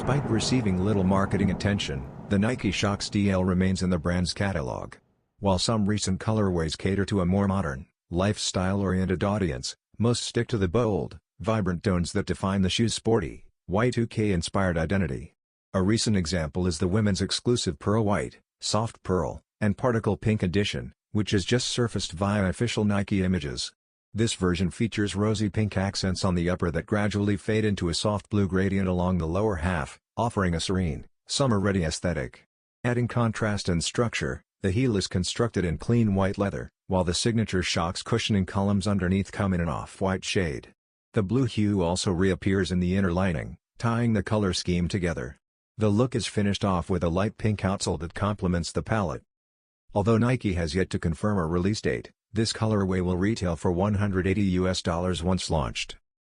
Despite receiving little marketing attention, the Nike Shox TL remains in the brand's catalog. While some recent colorways cater to a more modern, lifestyle-oriented audience, most stick to the bold, vibrant tones that define the shoe's sporty, Y2K-inspired identity. A recent example is the women's exclusive Pearl White, Soft Pearl, and Particle Pink edition, which has just surfaced via official Nike images. This version features rosy pink accents on the upper that gradually fade into a soft blue gradient along the lower half, offering a serene, summer-ready aesthetic. Adding contrast and structure, the heel is constructed in clean white leather, while the signature Shox cushioning columns underneath come in an off-white shade. The blue hue also reappears in the inner lining, tying the color scheme together. The look is finished off with a light pink outsole that complements the palette. Although Nike has yet to confirm a release date, this colorway will retail for $180 once launched.